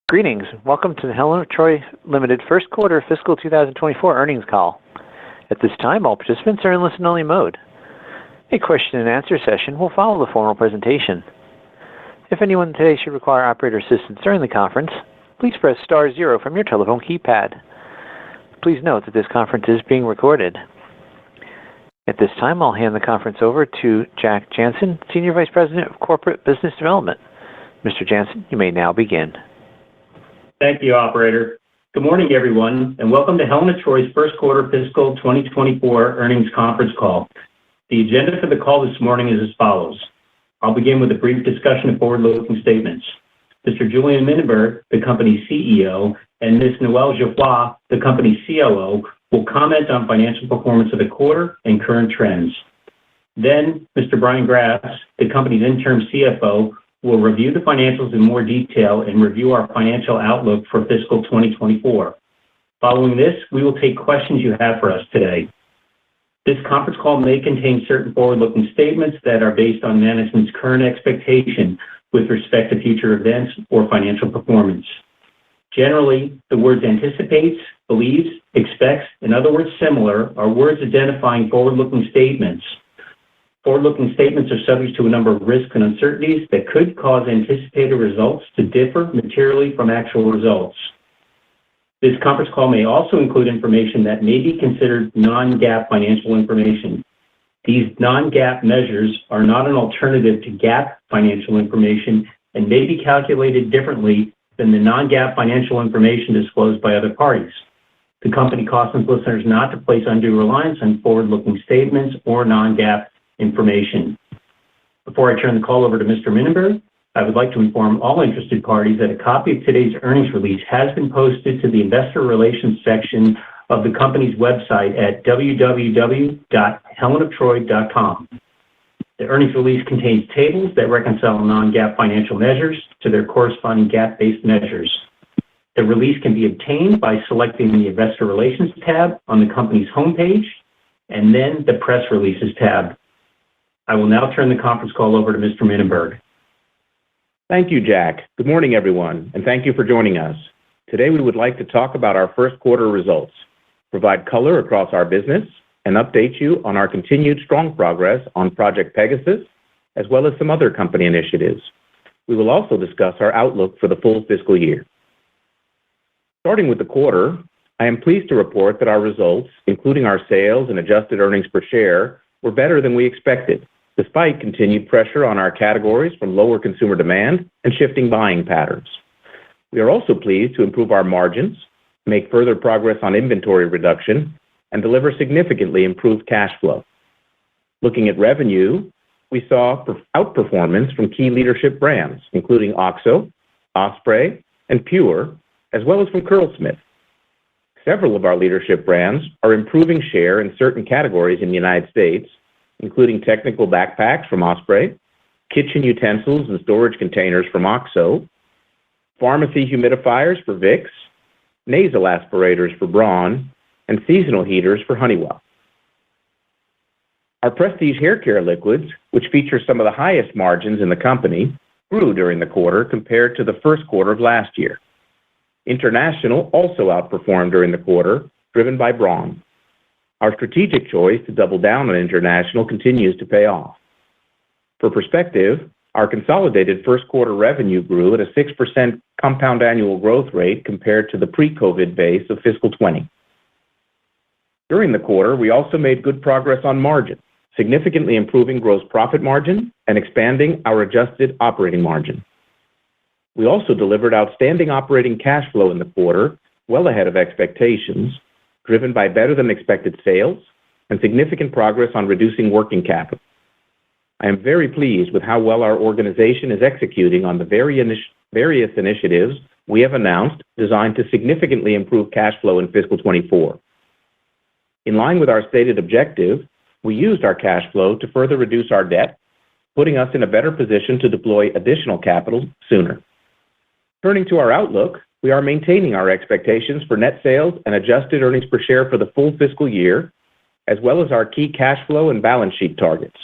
Greetings. Welcome to the Helen of Troy Limited First Quarter Fiscal 2024 Earnings Call. At this time, all participants are in listen-only mode. A question-and-answer session will follow the formal presentation. If anyone today should require operator assistance during the conference, please press star zero from your telephone keypad. Please note that this conference is being recorded. At this time, I'll hand the conference over to Jack Jansen, Senior Vice President of Corporate Business Development. Mr. Jansen, you may now begin. Thank you, Operator. Good morning, everyone, and welcome to Helen of Troy's First Quarter Fiscal 2024 Earnings Conference Call. The agenda for the call this morning is as follows. I'll begin with a brief discussion of forward-looking statements. Mr. Julien Mininberg, the company's CEO, and Ms. Noelle Geoffroy, the company's COO, will comment on financial performance of the quarter and current trends. Then, Mr. Brian Grass, the company's interim CFO, will review the financials in more detail and review our financial outlook for fiscal 2024. Following this, we will take questions you have for us today. This conference call may contain certain forward-looking statements that are based on management's current expectation with respect to future events or financial performance. Generally, the words anticipates, believes, expects, and other words similar are words identifying forward-looking statements. Forward-looking statements are subject to a number of risks and uncertainties that could cause anticipated results to differ materially from actual results. This conference call may also include information that may be considered non-GAAP financial information. These non-GAAP measures are not an alternative to GAAP financial information and may be calculated differently than the non-GAAP financial information disclosed by other parties. The company cautions listeners not to place undue reliance on forward-looking statements or non-GAAP information. Before I turn the call over to Mr. Mininberg, I would like to inform all interested parties that a copy of today's earnings release has been posted to the Investor Relations section of the company's website at www.helenoftroy.com. The earnings release contains tables that reconcile non-GAAP financial measures to their corresponding GAAP-based measures. The release can be obtained by selecting the Investor Relations tab on the company's homepage and then the Press Releases tab. I will now turn the conference call over to Mr. Mininberg. Thank you, Jack. Good morning, everyone, and thank you for joining us. Today, we would like to talk about our first quarter results, provide color across our business, and update you on our continued strong progress on Project Pegasus, as well as some other company initiatives. We will also discuss our outlook for the full fiscal year. Starting with the quarter, I am pleased to report that our results, including our sales and adjusted earnings per share, were better than we expected, despite continued pressure on our categories from lower consumer demand and shifting buying patterns. We are also pleased to improve our margins, make further progress on inventory reduction, and deliver significantly improved cash flow. Looking at revenue, we saw outperformance from key leadership brands, including OXO, Osprey, and Pure, as well as from Curlsmith. Several of our leadership brands are improving share in certain categories in the United States, including technical backpacks from Osprey, kitchen utensils and storage containers from OXO, pharmacy humidifiers for Vicks, nasal aspirators for Braun, and seasonal heaters for Honeywell. Our prestige hair care liquids, which feature some of the highest margins in the company, grew during the quarter compared to the first quarter of last year. International also outperformed during the quarter, driven by Braun. Our strategic choice to double down on international continues to pay off. For perspective, our consolidated first quarter revenue grew at a 6% compound annual growth rate compared to the pre-COVID base of fiscal 20. During the quarter, we also made good progress on margin, significantly improving gross profit margin and expanding our adjusted operating margin. We also delivered outstanding operating cash flow in the quarter, well ahead of expectations, driven by better-than-expected sales and significant progress on reducing working capital. I am very pleased with how well our organization is executing on the various initiatives we have announced designed to significantly improve cash flow in fiscal 24. In line with our stated objective, we used our cash flow to further reduce our debt, putting us in a better position to deploy additional capital sooner. Turning to our outlook, we are maintaining our expectations for net sales and adjusted earnings per share for the full fiscal year, as well as our key cash flow and balance sheet targets.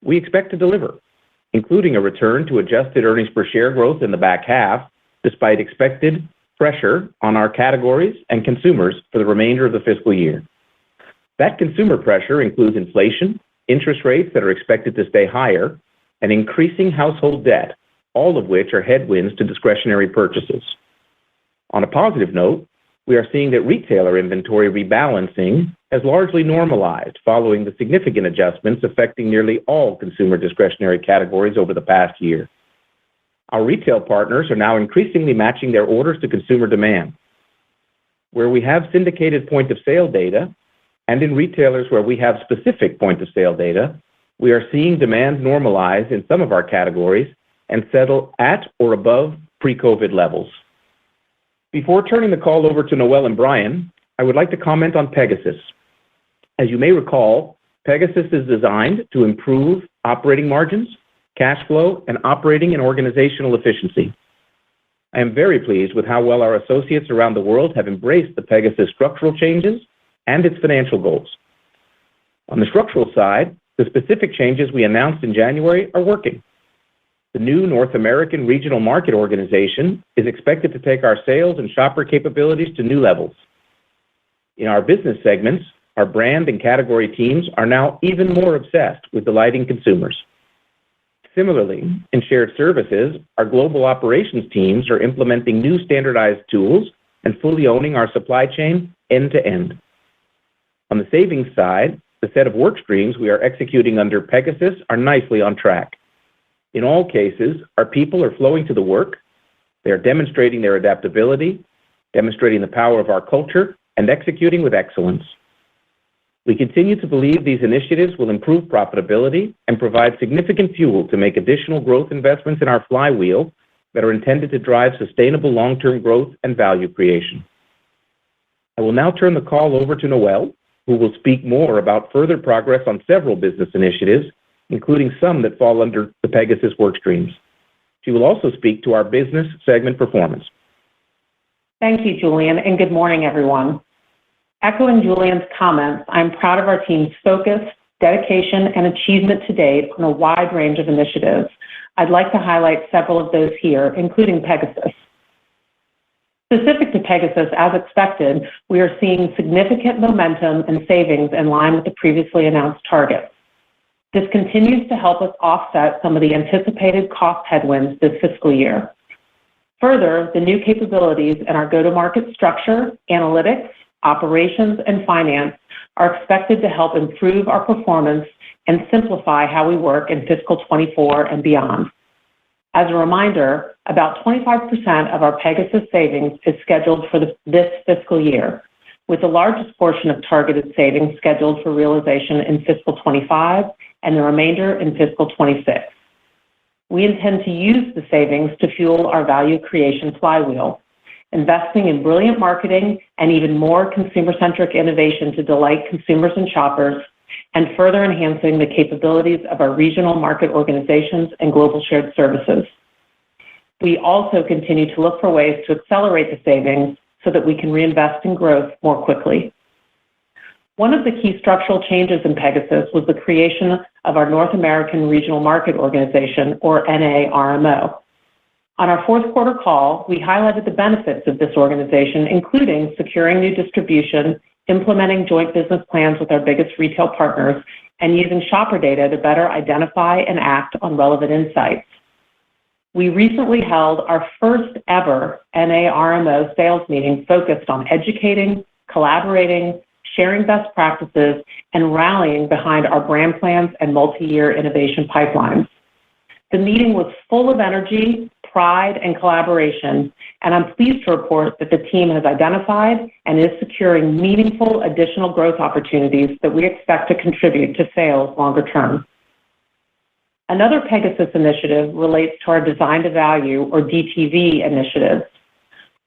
We expect to deliver, including a return to adjusted earnings per share growth in the back half, despite expected pressure on our categories and consumers for the remainder of the fiscal year. That consumer pressure includes inflation, interest rates that are expected to stay higher, and increasing household debt, all of which are headwinds to discretionary purchases. On a positive note, we are seeing that retailer inventory rebalancing has largely normalized following the significant adjustments affecting nearly all consumer discretionary categories over the past year. Our retail partners are now increasingly matching their orders to consumer demand. Where we have syndicated point-of-sale data, and in retailers where we have specific point-of-sale data, we are seeing demand normalize in some of our categories and settle at or above pre-COVID levels. Before turning the call over to Noel and Brian, I would like to comment on Pegasus. As you may recall, Pegasus is designed to improve operating margins, cash flow, and operating and organizational efficiency. I am very pleased with how well our associates around the world have embraced the Pegasus structural changes and its financial goals. On the structural side, the specific changes we announced in January are working. The new North American Regional Market Organization is expected to take our sales and shopper capabilities to new levels. In our business segments, our brand and category teams are now even more obsessed with delighting consumers. Similarly, in shared services, our global operations teams are implementing new standardized tools and fully owning our supply chain end to end. On the savings side, the set of work streams we are executing under Pegasus are nicely on track. In all cases, our people are flowing to the work, they are demonstrating their adaptability, demonstrating the power of our culture, and executing with excellence. We continue to believe these initiatives will improve profitability and provide significant fuel to make additional growth investments in our flywheel that are intended to drive sustainable long-term growth and value creation. I will now turn the call over to Noel, who will speak more about further progress on several business initiatives, including some that fall under the Pegasus work streams. She will also speak to our business segment performance. Thank you, Julian, and good morning, everyone. Echoing Julian's comments, I'm proud of our team's focus, dedication, and achievement to date on a wide range of initiatives. I'd like to highlight several of those here, including Pegasus. Specific to Pegasus, as expected, we are seeing significant momentum and savings in line with the previously announced targets. This continues to help us offset some of the anticipated cost headwinds this fiscal year. Further, the new capabilities in our go-to-market structure, analytics, operations, and finance are expected to help improve our performance and simplify how we work in fiscal 24 and beyond. As a reminder, about 25% of our Pegasus savings is scheduled for this fiscal year, with the largest portion of targeted savings scheduled for realization in fiscal 25 and the remainder in fiscal 26. We intend to use the savings to fuel our value creation flywheel, investing in brilliant marketing and even more consumer-centric innovation to delight consumers and shoppers, and further enhancing the capabilities of our regional market organizations and global shared services. We also continue to look for ways to accelerate the savings so that we can reinvest in growth more quickly. One of the key structural changes in Pegasus was the creation of our North American Regional Market Organization, or NARMO. On our fourth quarter call, we highlighted the benefits of this organization, including securing new distribution, implementing joint business plans with our biggest retail partners, and using shopper data to better identify and act on relevant insights. We recently held our first ever NARMO sales meeting focused on educating, collaborating, sharing best practices, and rallying behind our brand plans and multi-year innovation pipelines. The meeting was full of energy, pride, and collaboration, and I'm pleased to report that the team has identified and is securing meaningful additional growth opportunities that we expect to contribute to sales longer term. Another Pegasus initiative relates to our Design to Value, or DTV, initiative.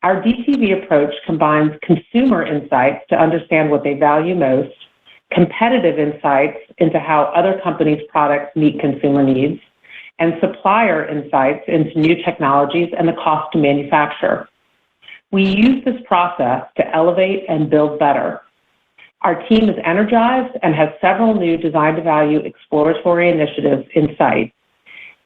Our DTV approach combines consumer insights to understand what they value most, competitive insights into how other companies' products meet consumer needs, and supplier insights into new technologies and the cost to manufacture. We use this process to elevate and build better. Our team is energized and has several new Design to Value exploratory initiatives in sight.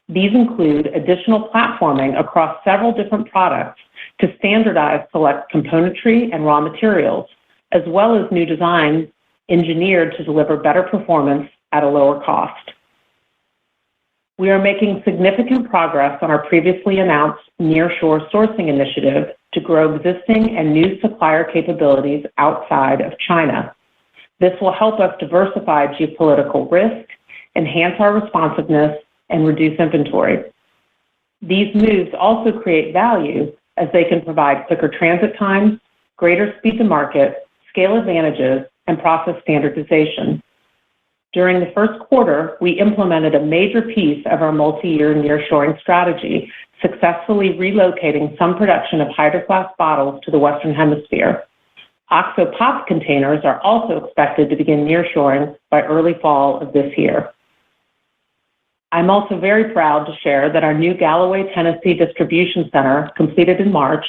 These include additional platforming across several different products to standardize select componentry and raw materials, as well as new designs engineered to deliver better performance at a lower cost. We are making significant progress on our previously announced nearshore sourcing initiative to grow existing and new supplier capabilities outside of China. This will help us diversify geopolitical risk, enhance our responsiveness, and reduce inventory. These moves also create value as they can provide quicker transit times, greater speed to market, scale advantages, and process standardization. During the first quarter, we implemented a major piece of our multi-year nearshoring strategy, successfully relocating some production of Hydro Flask bottles to the Western Hemisphere. OXO Pop containers are also expected to begin nearshoring by early fall of this year. I'm also very proud to share that our new Galloway, Tennessee distribution center, completed in March,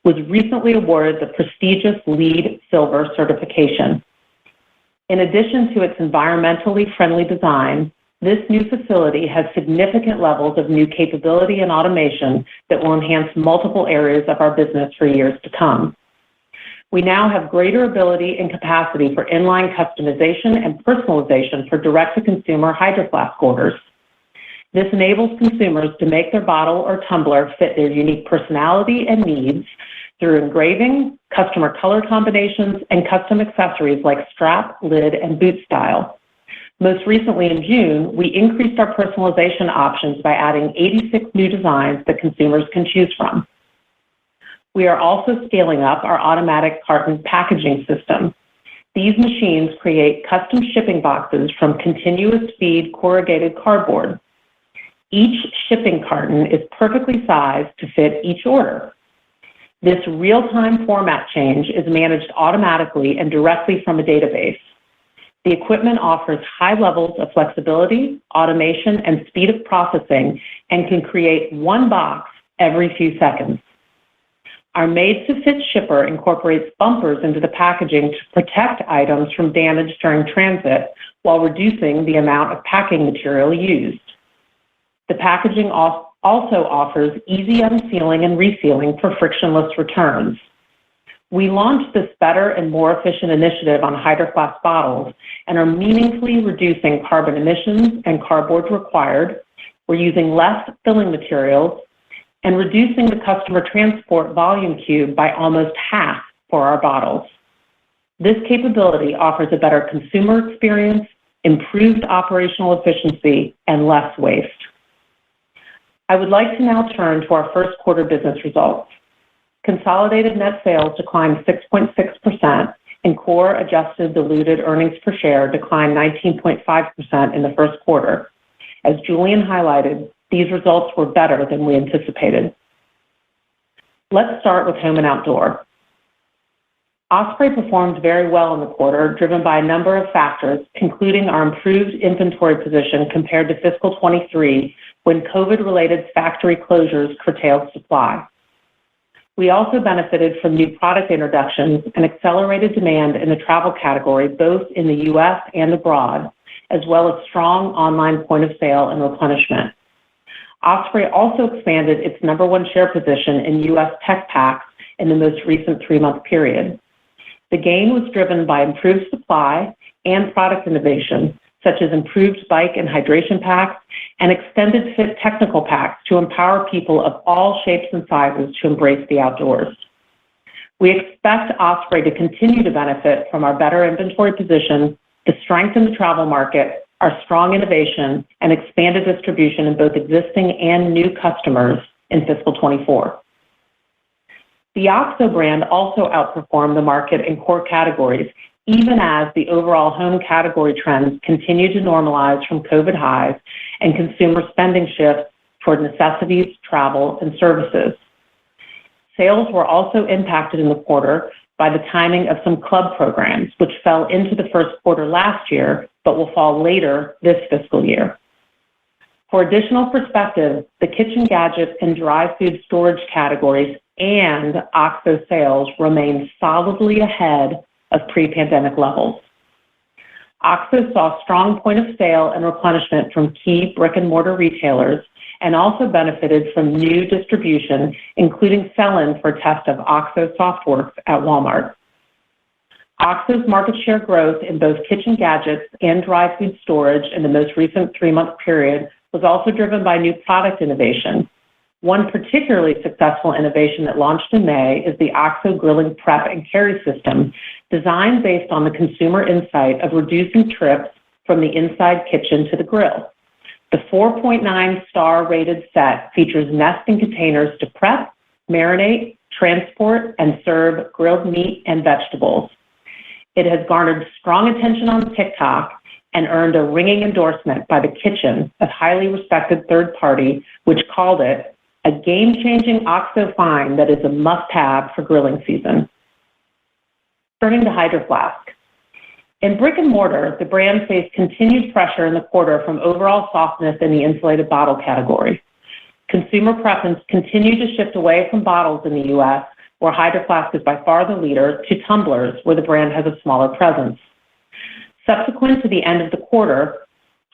was recently awarded the prestigious LEED Silver certification. In addition to its environmentally friendly design, this new facility has significant levels of new capability and automation that will enhance multiple areas of our business for years to come. We now have greater ability and capacity for inline customization and personalization for direct-to-consumer Hydro Flask orders. This enables consumers to make their bottle or tumbler fit their unique personality and needs through engraving, customer color combinations, and custom accessories like strap, lid, and boot style. Most recently in June, we increased our personalization options by adding 86 new designs that consumers can choose from. We are also scaling up our automatic carton packaging system. These machines create custom shipping boxes from continuous feed corrugated cardboard. Each shipping carton is perfectly sized to fit each order. This real-time format change is managed automatically and directly from a database. The equipment offers high levels of flexibility, automation, and speed of processing, and can create one box every few seconds. Our made-to-fit shipper incorporates bumpers into the packaging to protect items from damage during transit while reducing the amount of packing material used. The packaging also offers easy unsealing and resealing for frictionless returns. We launched this better and more efficient initiative on Hydro Flask bottles and are meaningfully reducing carbon emissions and cardboard required. We're using less filling materials and reducing the customer transport volume cube by almost half for our bottles. This capability offers a better consumer experience, improved operational efficiency, and less waste. I would like to now turn to our first quarter business results. Consolidated net sales declined 6.6%, and core adjusted diluted earnings per share declined 19.5% in the first quarter. As Julian highlighted, these results were better than we anticipated. Let's start with Home and Outdoor. Osprey performed very well in the quarter, driven by a number of factors, including our improved inventory position compared to fiscal 23, when COVID-related factory closures curtailed supply. We also benefited from new product introductions and accelerated demand in the travel category, both in the U.S. and abroad, as well as strong online point of sale and replenishment. Osprey also expanded its number one share position in U.S. tech packs in the most recent 3-month period. The gain was driven by improved supply and product innovation, such as improved bike and hydration packs and extended fit technical packs to empower people of all shapes and sizes to embrace the outdoors. We expect Osprey to continue to benefit from our better inventory position, the strength in the travel market, our strong innovation, and expanded distribution in both existing and new customers in fiscal 24. The OXO brand also outperformed the market in core categories, even as the overall home category trends continue to normalize from COVID highs and consumer spending shifts toward necessities, travel, and services. Sales were also impacted in the quarter by the timing of some club programs, which fell into the first quarter last year, but will fall later this fiscal year. For additional perspective, the kitchen gadget and dry food storage categories and OXO sales remain solidly ahead of pre-pandemic levels. OXO saw strong point of sale and replenishment from key brick and mortar retailers and also benefited from new distribution, including sell-in for a test of OXO SoftWorks at Walmart. OXO's market share growth in both kitchen gadgets and dry food storage in the most recent 3-month period was also driven by new product innovation. One particularly successful innovation that launched in May is the OXO Grilling Prep and Carry System, designed based on the consumer insight of reducing trips from the inside kitchen to the grill. The 4.9-star rated set features nesting containers to prep, marinate, transport, and serve grilled meat and vegetables. It has garnered strong attention on TikTok and earned a ringing endorsement by The Kitchen, a highly respected third party, which called it a game-changing OXO find that is a must-have for grilling season. Turning to Hydro Flask. In brick and mortar, the brand faced continued pressure in the quarter from overall softness in the insulated bottle category. Consumer preference continued to shift away from bottles in the U.S., where Hydro Flask is by far the leader, to tumblers, where the brand has a smaller presence. Subsequent to the end of the quarter,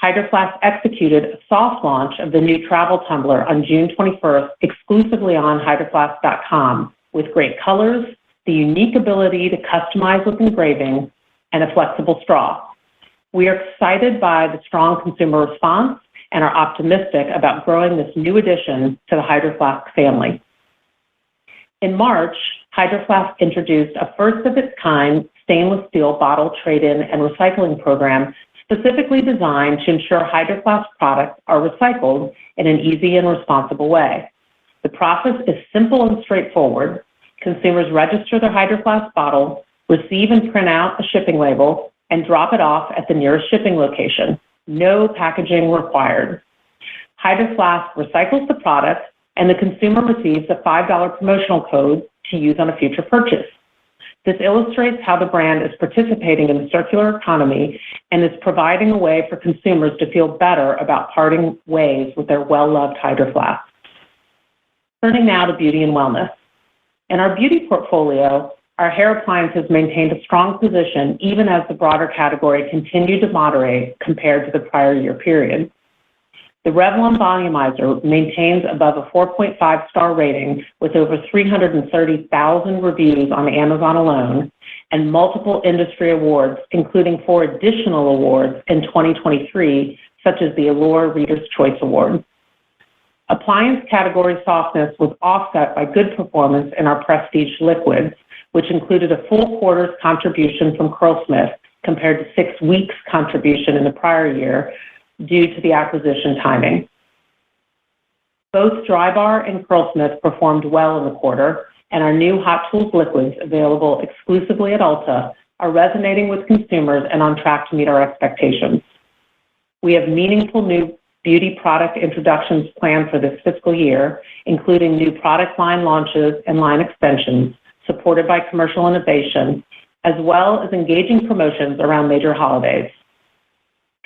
Hydro Flask executed a soft launch of the new travel tumbler on June 21st, exclusively on hydroflask.com, with great colors, the unique ability to customize with engraving, and a flexible straw. We are excited by the strong consumer response and are optimistic about growing this new addition to the Hydro Flask family. In March, Hydro Flask introduced a first-of-its-kind stainless steel bottle trade-in and recycling program specifically designed to ensure Hydro Flask products are recycled in an easy and responsible way. The process is simple and straightforward. Consumers register their Hydro Flask bottle, receive and print out a shipping label, and drop it off at the nearest shipping location. No packaging required. Hydro Flask recycles the product, and the consumer receives a $5 promotional code to use on a future purchase. This illustrates how the brand is participating in the circular economy and is providing a way for consumers to feel better about parting ways with their well-loved Hydro Flask. Turning now to beauty and wellness. In our beauty portfolio, our hair appliances maintained a strong position even as the broader category continued to moderate compared to the prior year period. The Revlon Volumizer maintains above a 4.5-star rating with over 330,000 reviews on Amazon alone and multiple industry awards, including 4 additional awards in 2023, such as the Allure Reader's Choice Award. Appliance category softness was offset by good performance in our prestige liquids, which included a full quarter's contribution from Curlsmith compared to 6 weeks' contribution in the prior year, due to the acquisition timing. Both Drybar and Curlsmith performed well in the quarter, and our new Hot Tools liquids, available exclusively at Ulta, are resonating with consumers and on track to meet our expectations. We have meaningful new beauty product introductions planned for this fiscal year, including new product line launches and line extensions supported by commercial innovation, as well as engaging promotions around major holidays.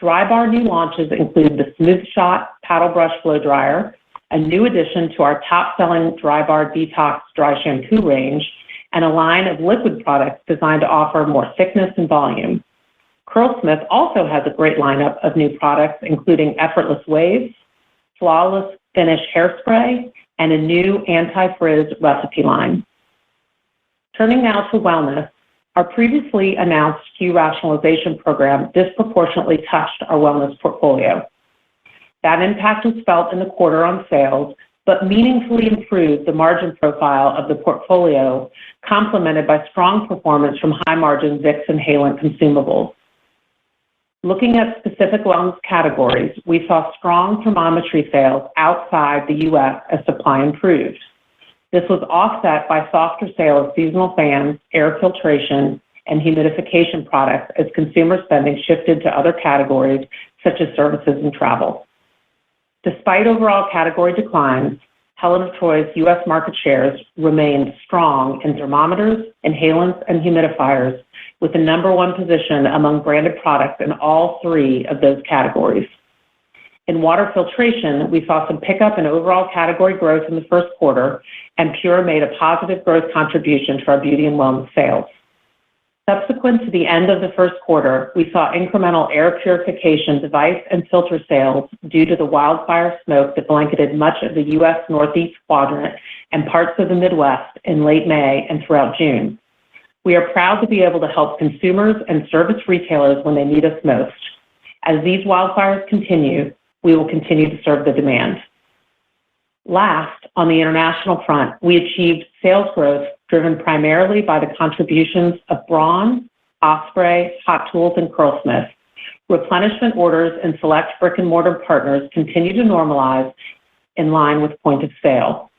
Drybar new launches include the Smooth Shot Paddle Brush Blow Dryer, a new addition to our top-selling Drybar Detox Dry Shampoo range, and a line of liquid products designed to offer more thickness and volume. Curlsmith also has a great lineup of new products, including Effortless Waves, Flawless Finish Hairspray, and a new anti-frizz recipe line. Turning now to wellness, our previously announced SKU rationalization program disproportionately touched our wellness portfolio. That impact was felt in the quarter on sales, but meaningfully improved the margin profile of the portfolio, complemented by strong performance from high-margin Vicks and Helen consumables. Looking at specific wellness categories, we saw strong thermometry sales outside the U.S. as supply improved. This was offset by softer sale of seasonal fans, air filtration, and humidification products as consumer spending shifted to other categories such as services and travel. Despite overall category declines, Helen of Troy's U.S. market shares remained strong in thermometers, inhalants, and humidifiers, with the #1 position among branded products in all 3 of those categories. In water filtration, we saw some pickup in overall category growth in the first quarter, and Pure made a positive growth contribution to our beauty and wellness sales. Subsequent to the end of the first quarter, we saw incremental air purification device and filter sales due to the wildfire smoke that blanketed much of the U.S. Northeast quadrant and parts of the Midwest in late May and throughout June. We are proud to be able to help consumers and service retailers when they need us most. As these wildfires continue, we will continue to serve the demand. Last, on the international front, we achieved sales growth driven primarily by the contributions of Braun, Osprey, Hot Tools, and Curlsmith. Replenishment orders and select brick-and-mortar partners continue to normalize in line with point of sale.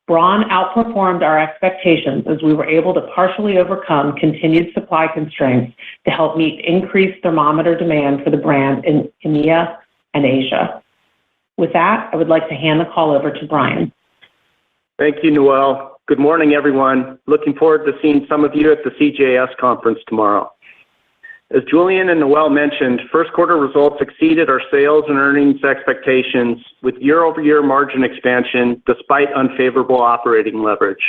Braun outperformed our expectations as we were able to partially overcome continued supply constraints to help meet increased thermometer demand for the brand in EMEA and Asia. With that, I would like to hand the call over to Brian. Thank you, Noelle. Good morning, everyone. Looking forward to seeing some of you at the CJS conference tomorrow. As Julian and Noelle mentioned, first quarter results exceeded our sales and earnings expectations with year-over-year margin expansion despite unfavorable operating leverage.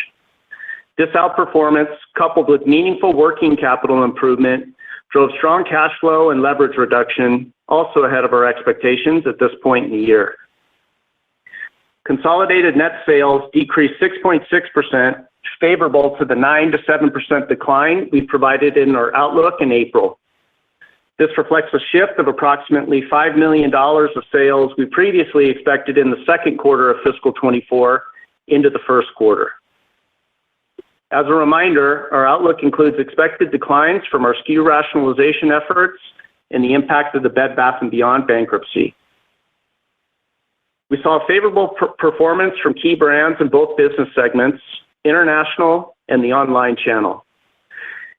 This outperformance, coupled with meaningful working capital improvement, drove strong cash flow and leverage reduction, also ahead of our expectations at this point in the year. Consolidated net sales decreased 6.6%, favorable to the 9 to 7% decline we provided in our outlook in April. This reflects a shift of approximately $5 million of sales we previously expected in the second quarter of fiscal 24 into the first quarter. As a reminder, our outlook includes expected declines from our SKU rationalization efforts and the impact of the Bed Bath & Beyond bankruptcy. We saw favorable performance from key brands in both business segments, international and the online channel.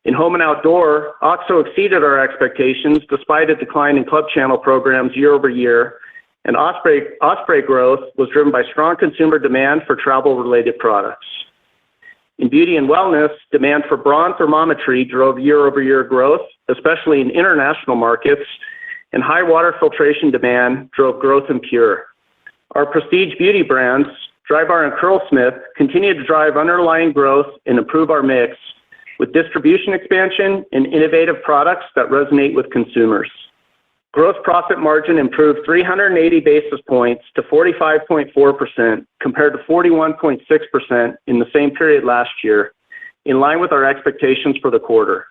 In home and outdoor, OXO exceeded our expectations despite a decline in club channel programs year over year, and Osprey growth was driven by strong consumer demand for travel-related products. In beauty and wellness, demand for Braun thermometry drove year-over-year growth, especially in international markets, and high water filtration demand drove growth in Pure. Our prestige beauty brands, Drybar and Curlsmith, continue to drive underlying growth and improve our mix with distribution expansion and innovative products that resonate with consumers. Gross profit margin improved 380 basis points to 45.4% compared to 41.6% in the same period last year, in line with our expectations for the quarter.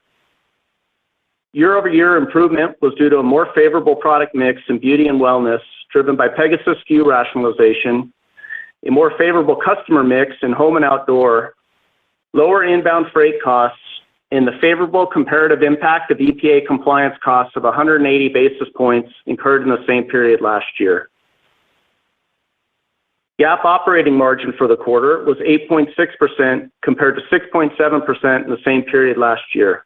Year-over-year improvement was due to a more favorable product mix in beauty and wellness, driven by Pegasus SKU rationalization, a more favorable customer mix in home and outdoor, lower inbound freight costs, and the favorable comparative impact of EPA compliance costs of 180 basis points incurred in the same period last year. GAAP operating margin for the quarter was 8.6% compared to 6.7% in the same period last year.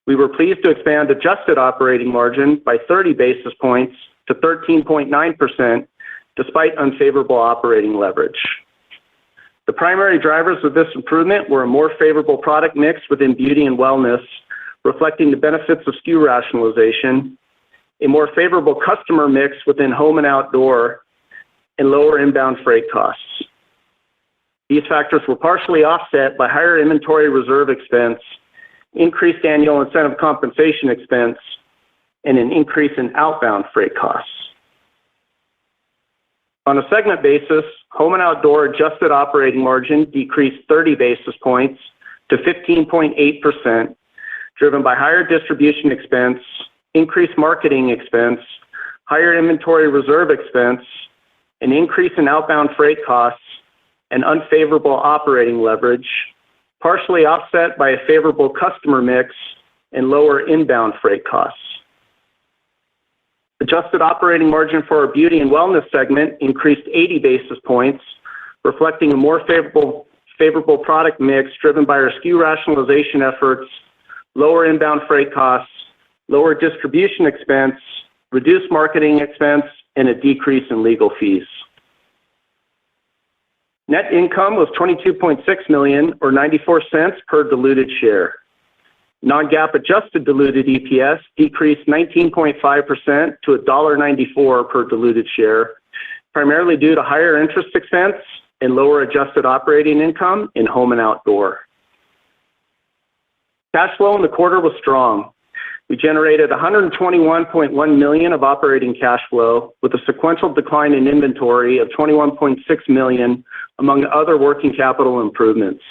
We were pleased to expand adjusted operating margin by 30 basis points to 13.9% despite unfavorable operating leverage. The primary drivers of this improvement were a more favorable product mix within beauty and wellness, reflecting the benefits of SKU rationalization, a more favorable customer mix within home and outdoor, and lower inbound freight costs. These factors were partially offset by higher inventory reserve expense, increased annual incentive compensation expense, and an increase in outbound freight costs. On a segment basis, home and outdoor adjusted operating margin decreased 30 basis points to 15.8%, driven by higher distribution expense, increased marketing expense, higher inventory reserve expense, an increase in outbound freight costs, and unfavorable operating leverage, partially offset by a favorable customer mix and lower inbound freight costs. Adjusted operating margin for our beauty and wellness segment increased 80 basis points, reflecting a more favorable product mix driven by our SKU rationalization efforts, lower inbound freight costs, lower distribution expense, reduced marketing expense, and a decrease in legal fees. Net income was $22.6 million or 94 cents per diluted share. Non-GAAP adjusted diluted EPS decreased 19.5% to $1.94 per diluted share, primarily due to higher interest expense and lower adjusted operating income in home and outdoor. Cash flow in the quarter was strong. We generated $121.1 million of operating cash flow with a sequential decline in inventory of $21.6 million, among other working capital improvements.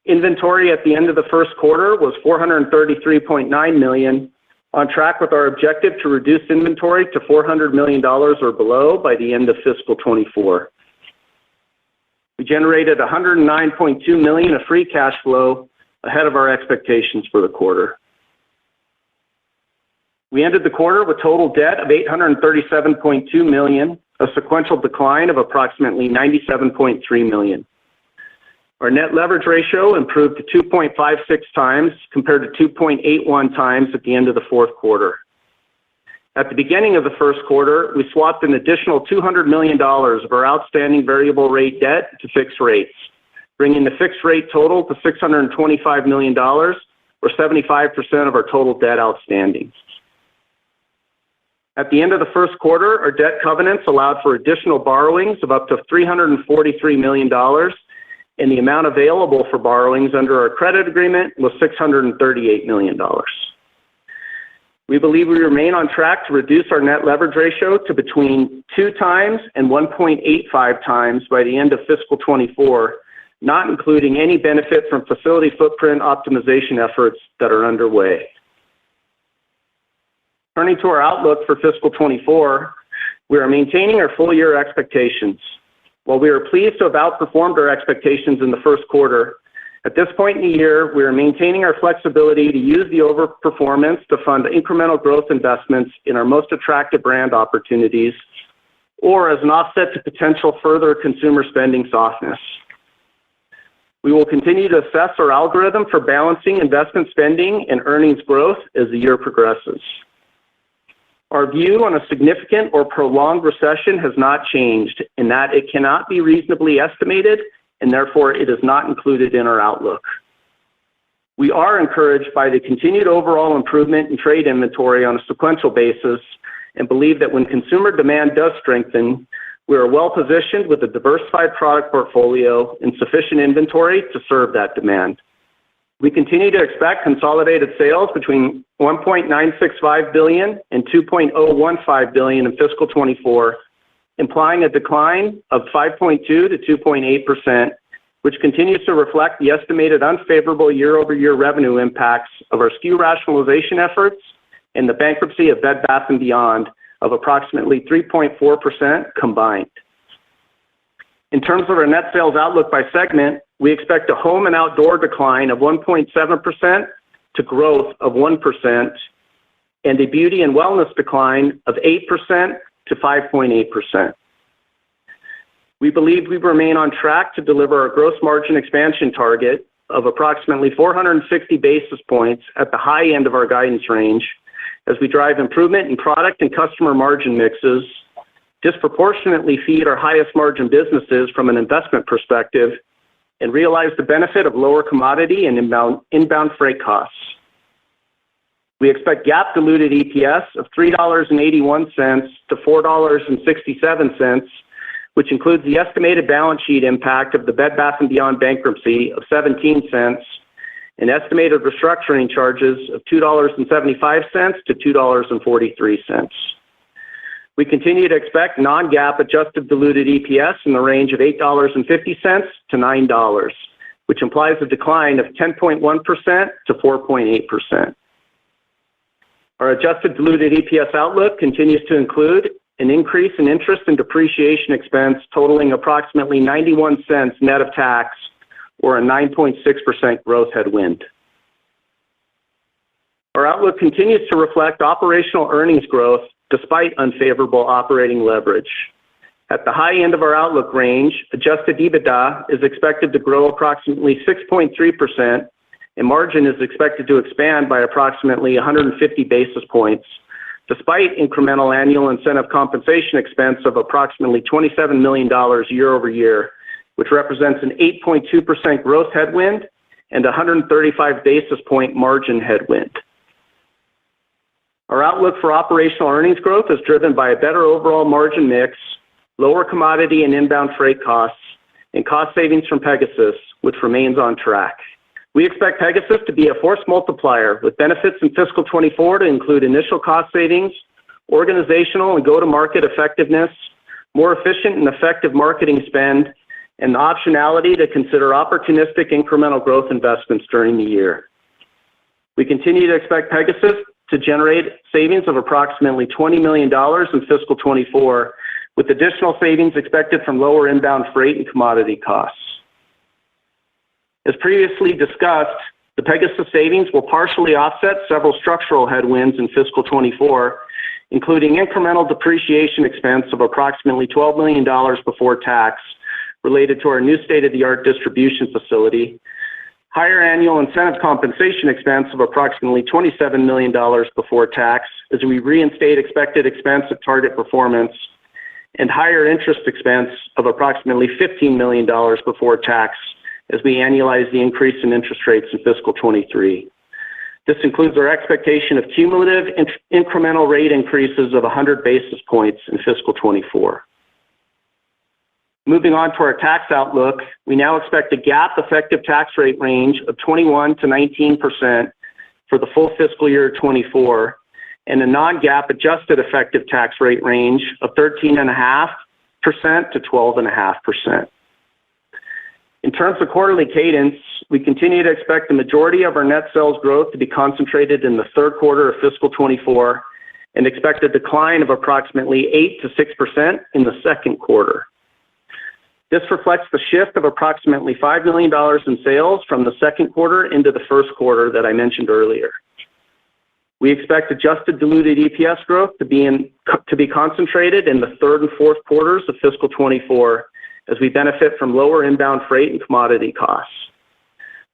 Inventory at the end of the first quarter was $433.9 million, on track with our objective to reduce inventory to $400 million or below by the end of fiscal 24. We generated $109.2 million of free cash flow ahead of our expectations for the quarter. We ended the quarter with total debt of $837.2 million, a sequential decline of approximately $97.3 million. Our net leverage ratio improved to 2.56 times compared to 2.81 times at the end of the fourth quarter. At the beginning of the first quarter, we swapped an additional $200 million of our outstanding variable rate debt to fixed rates, bringing the fixed rate total to $625 million, or 75% of our total debt outstanding. At the end of the first quarter, our debt covenants allowed for additional borrowings of up to $343 million, and the amount available for borrowings under our credit agreement was $638 million. We believe we remain on track to reduce our net leverage ratio to between 2 times and 1.85 times by the end of fiscal 24, not including any benefit from facility footprint optimization efforts that are underway. Turning to our outlook for fiscal 24, we are maintaining our full year expectations. While we are pleased to have outperformed our expectations in the first quarter, at this point in the year, we are maintaining our flexibility to use the overperformance to fund incremental growth investments in our most attractive brand opportunities, or as an offset to potential further consumer spending softness. We will continue to assess our algorithm for balancing investment spending and earnings growth as the year progresses. Our view on a significant or prolonged recession has not changed in that it cannot be reasonably estimated, and therefore it is not included in our outlook. We are encouraged by the continued overall improvement in trade inventory on a sequential basis and believe that when consumer demand does strengthen, we are well positioned with a diversified product portfolio and sufficient inventory to serve that demand. We continue to expect consolidated sales between $1.965 billion and $2.015 billion in fiscal 24, implying a decline of 5.2 to 2.8%, which continues to reflect the estimated unfavorable year-over-year revenue impacts of our SKU rationalization efforts and the bankruptcy of Bed Bath & Beyond of approximately 3.4% combined. In terms of our net sales outlook by segment, we expect a home and outdoor decline of 1.7% to growth of 1%, and a beauty and wellness decline of 8% to 5.8%. We believe we remain on track to deliver our gross margin expansion target of approximately 460 basis points at the high end of our guidance range as we drive improvement in product and customer margin mixes, disproportionately feed our highest margin businesses from an investment perspective, and realize the benefit of lower commodity and inbound freight costs. We expect GAAP diluted EPS of $3.81 to $4.67, which includes the estimated balance sheet impact of the Bed Bath & Beyond bankruptcy of 17 cents and estimated restructuring charges of $2.75 to $2.43. We continue to expect non-GAAP adjusted diluted EPS in the range of $8.50 to $9, which implies a decline of 10.1% to 4.8%. Our adjusted diluted EPS outlook continues to include an increase in interest and depreciation expense totaling approximately 91 cents net of tax, or a 9.6% growth headwind. Our outlook continues to reflect operational earnings growth despite unfavorable operating leverage. At the high end of our outlook range, adjusted EBITDA is expected to grow approximately 6.3%, and margin is expected to expand by approximately 150 basis points, despite incremental annual incentive compensation expense of approximately $27 million year over year, which represents an 8.2% growth headwind and 135 basis point margin headwind. Our outlook for operational earnings growth is driven by a better overall margin mix, lower commodity and inbound freight costs, and cost savings from Pegasus, which remains on track. We expect Pegasus to be a force multiplier with benefits in fiscal 24 to include initial cost savings, organizational and go-to-market effectiveness, more efficient and effective marketing spend, and the optionality to consider opportunistic incremental growth investments during the year. We continue to expect Pegasus to generate savings of approximately $20 million in fiscal 24, with additional savings expected from lower inbound freight and commodity costs. As previously discussed, the Pegasus savings will partially offset several structural headwinds in fiscal 24, including incremental depreciation expense of approximately $12 million before tax related to our new state-of-the-art distribution facility, higher annual incentive compensation expense of approximately $27 million before tax as we reinstate expected expense at target performance, and higher interest expense of approximately $15 million before tax as we annualize the increase in interest rates in fiscal 23. This includes our expectation of cumulative incremental rate increases of 100 basis points in fiscal 24. Moving on to our tax outlook, we now expect a GAAP effective tax rate range of 21 to 19% for the full fiscal year 24, and a non-GAAP adjusted effective tax rate range of 13.5% to 12.5%. In terms of quarterly cadence, we continue to expect the majority of our net sales growth to be concentrated in the third quarter of fiscal 24 and expect a decline of approximately 8 to 6% in the second quarter. This reflects the shift of approximately $5 million in sales from the second quarter into the first quarter that I mentioned earlier. We expect adjusted diluted EPS growth to be concentrated in the third and fourth quarters of fiscal 24 as we benefit from lower inbound freight and commodity costs.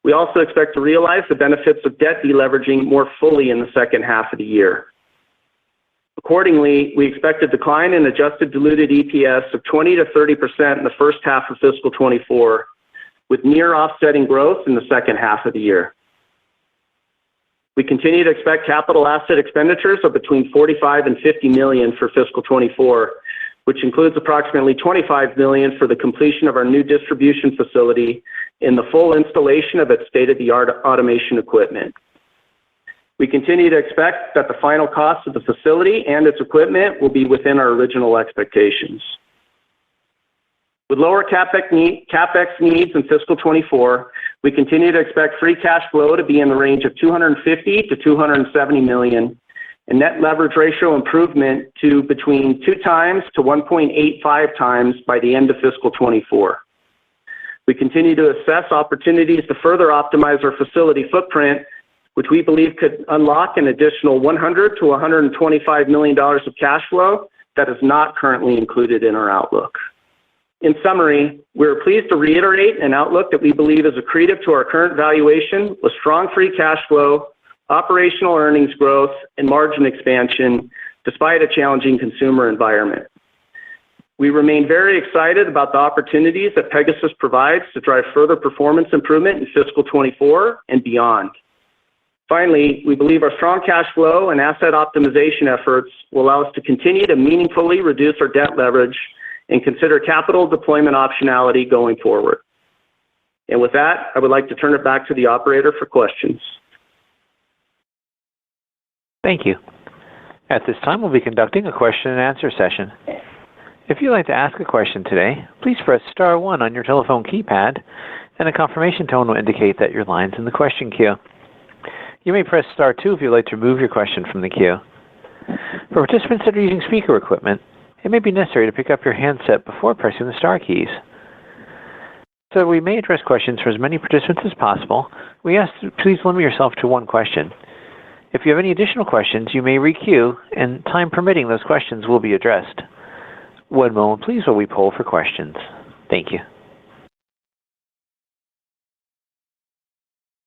We also expect to realize the benefits of debt deleveraging more fully in the second half of the year. Accordingly, we expect a decline in adjusted diluted EPS of 20 to 30% in the first half of fiscal 24, with near offsetting growth in the second half of the year. We continue to expect capital asset expenditures of between $45 and $50 million for fiscal 24, which includes approximately $25 million for the completion of our new distribution facility and the full installation of its state-of-the-art automation equipment. We continue to expect that the final cost of the facility and its equipment will be within our original expectations. With lower CapEx needs in fiscal 24, we continue to expect free cash flow to be in the range of $250 to $270 million, and net leverage ratio improvement to between 2 times to 1.85 times by the end of fiscal 24. We continue to assess opportunities to further optimize our facility footprint, which we believe could unlock an additional $100 to $125 million of cash flow that is not currently included in our outlook. In summary, we are pleased to reiterate an outlook that we believe is accretive to our current valuation with strong free cash flow, operational earnings growth, and margin expansion despite a challenging consumer environment. We remain very excited about the opportunities that Pegasus provides to drive further performance improvement in fiscal 24 and beyond. Finally, we believe our strong cash flow and asset optimization efforts will allow us to continue to meaningfully reduce our debt leverage and consider capital deployment optionality going forward. And with that, I would like to turn it back to the operator for questions. Thank you. At this time, we'll be conducting a question and answer session. If you'd like to ask a question today, please press star 1 on your telephone keypad, and a confirmation tone will indicate that your line's in the question queue. You may press star 2 if you'd like to remove your question from the queue. For participants that are using speaker equipment, it may be necessary to pick up your handset before pressing the star keys. So we may address questions for as many participants as possible. We ask that please limit yourself to 1 question. If you have any additional questions, you may re-queue, and time permitting, those questions will be addressed. 1 moment, please, while we poll for questions. Thank you.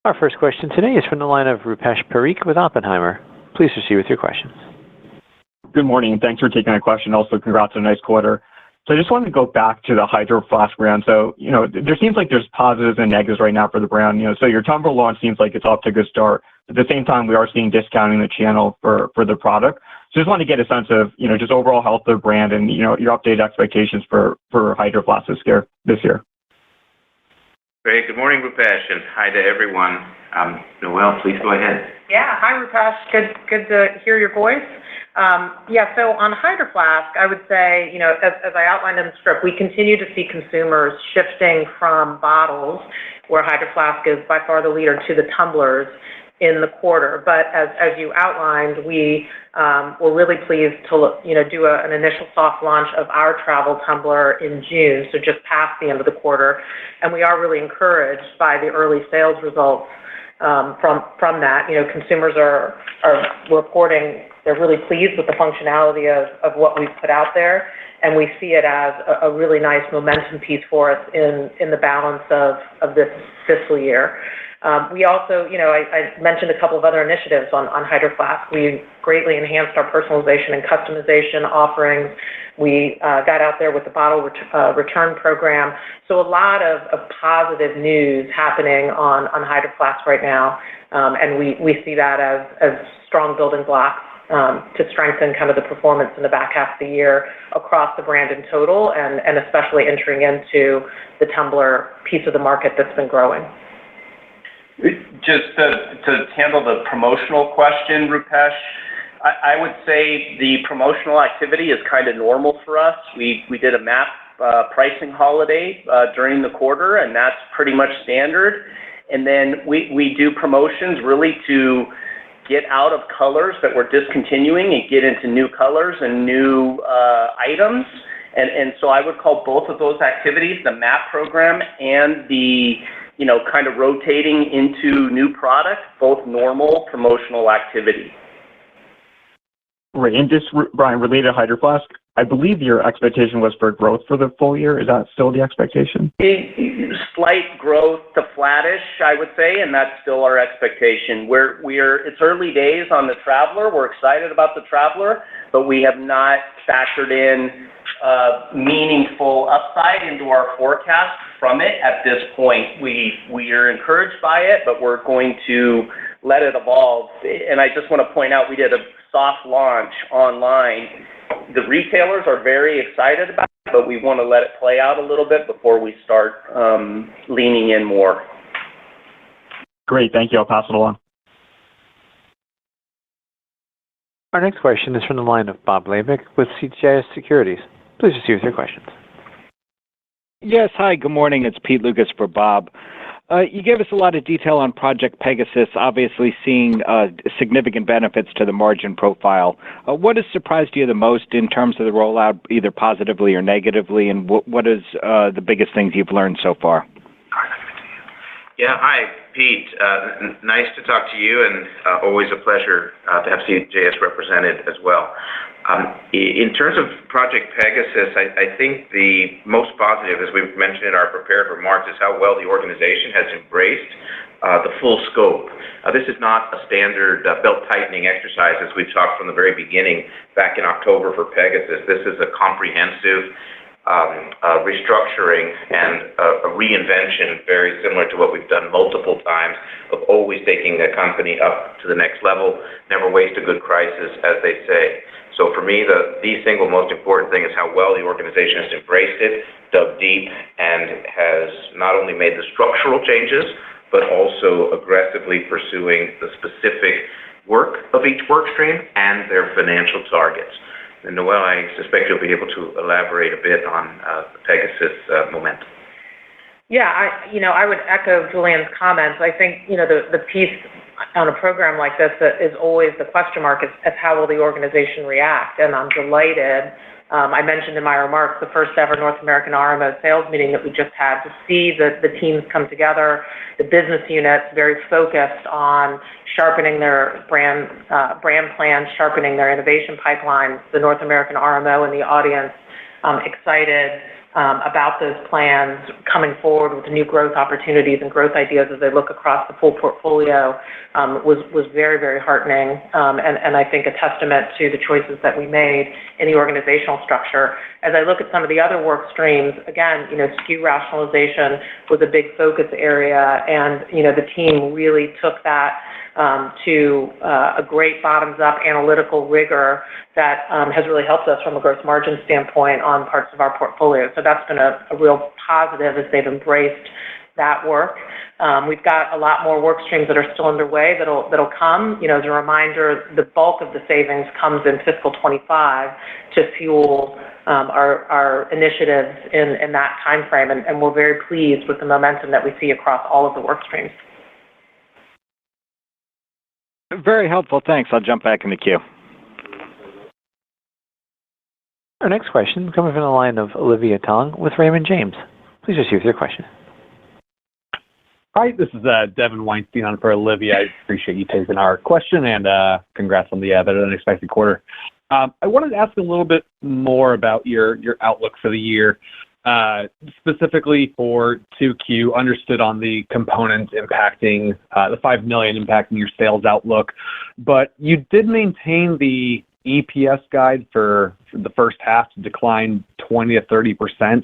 Our first question today is from the line of Rupesh Parikh with Oppenheimer. Please proceed with your questions. Good morning, and thanks for taking my question. Also, congrats on a nice quarter. So I just wanted to go back to the Hydro Flask brand. So, there seems like there's positives and negatives right now for the brand. So your Tumbler launch seems like it's off to a good start. At the same time, we are seeing discounting the channel for the product. So just want to get a sense of, just overall health of the brand and, your updated expectations for Hydro Flask this year. Great. Good morning, Rupesh, and hi to everyone. Noelle, please go ahead. Yeah, hi Rupesh. Good to hear your voice. So on Hydro Flask, I would say, as I outlined in the script, we continue to see consumers shifting from bottles, where Hydro Flask is by far the leader, to the tumblers in the quarter. But as you outlined, we were really pleased to do an initial soft launch of our travel tumbler in June, so just past the end of the quarter, and we are really encouraged by the early sales results from that. Consumers are reporting they're really pleased with the functionality of what we've put out there, and we see it as a really nice momentum piece for us in the balance of this fiscal year. We also, I mentioned a couple of other initiatives on Hydro Flask. We greatly enhanced our personalization and customization offerings. We got out there with the bottle return program. So a lot of positive news happening on Hydro Flask right now, and we see that as strong building blocks to strengthen kind of the performance in the back half of the year across the brand in total, and especially entering into the tumbler piece of the market that's been growing. Just to handle the promotional question, Rupesh, I would say the promotional activity is kind of normal for us. We did a MAP pricing holiday during the quarter, and that's pretty much standard. And then we do promotions really to get out of colors that we're discontinuing and get into new colors and new items. And so I would call both of those activities, the MAP program and the kind of rotating into new product, both normal promotional activity. Right, and just, Brian, related to Hydro Flask, I believe your expectation was for growth for the full year. Is that still the expectation? Slight growth to flattish, I would say, and that's still our expectation. It's early days on the Traveler. We're excited about the Traveler, but we have not factored in meaningful upside into our forecast from it at this point. We are encouraged by it, but we're going to let it evolve. And I just want to point out, we did a soft launch online. The retailers are very excited about it, but we want to let it play out a little bit before we start leaning in more. Great, thank you. I'll pass it along. Our next question is from the line of Bob Labick with CJS Securities. Please proceed with your questions. Yes, hi, good morning. It's Pete Lucas for Bob. You gave us a lot of detail on Project Pegasus, obviously seeing significant benefits to the margin profile. What has surprised you the most in terms of the rollout, either positively or negatively, and what is the biggest things you've learned so far? Yeah, hi, Pete. Nice to talk to you, and always a pleasure to have CJS represented as well. In terms of Project Pegasus, I think the most positive, as we've mentioned in our prepared remarks, is how well the organization has embraced the full scope. This is not a standard belt-tightening exercise, as we've talked from the very beginning back in October for Pegasus. This is a comprehensive restructuring and a reinvention very similar to what we've done multiple times, of always taking a company up to the next level, never waste a good crisis, as they say. So for me, the single most important thing is how well the organization has embraced it, dug deep, and has not only made the structural changes, but also aggressively pursuing the specific work of each work stream and their financial targets. And Noelle, I suspect you'll be able to elaborate a bit on the Pegasus momentum. Yeah, I would echo Julian's comments. I think, the piece on a program like this that is always the question mark is how will the organization react, and I'm delighted. I mentioned in my remarks the first ever North American RMO sales meeting that we just had, to see the teams come together, the business units very focused on sharpening their brand plans, sharpening their innovation pipelines, the North American RMO and the audience excited about those plans, coming forward with new growth opportunities and growth ideas as they look across the full portfolio, was very, very heartening, and I think a testament to the choices that we made in the organizational structure. As I look at some of the other work streams, again, SKU rationalization was a big focus area, and the team really took that to a great bottoms-up analytical rigor that has really helped us from a gross margin standpoint on parts of our portfolio. So that's been a real positive as they've embraced that work. We've got a lot more work streams that are still underway that'll come. As a reminder, the bulk of the savings comes in fiscal 25 to fuel our initiatives in that time frame, and we're very pleased with the momentum that we see across all of the work streams. Very helpful. Thanks. I'll jump back in the queue. Our next question comes from the line of Olivia Tong with Raymond James. Please proceed with your question. Hi, this is Devin Weinstein on for Olivia. I appreciate you taking our question, and congrats on the better than expected quarter. I wanted to ask a little bit more about your outlook for the year, specifically for 2Q. Understood on the components impacting the $5 million impacting your sales outlook, but you did maintain the EPS guide for the first half to decline 20 to 30%.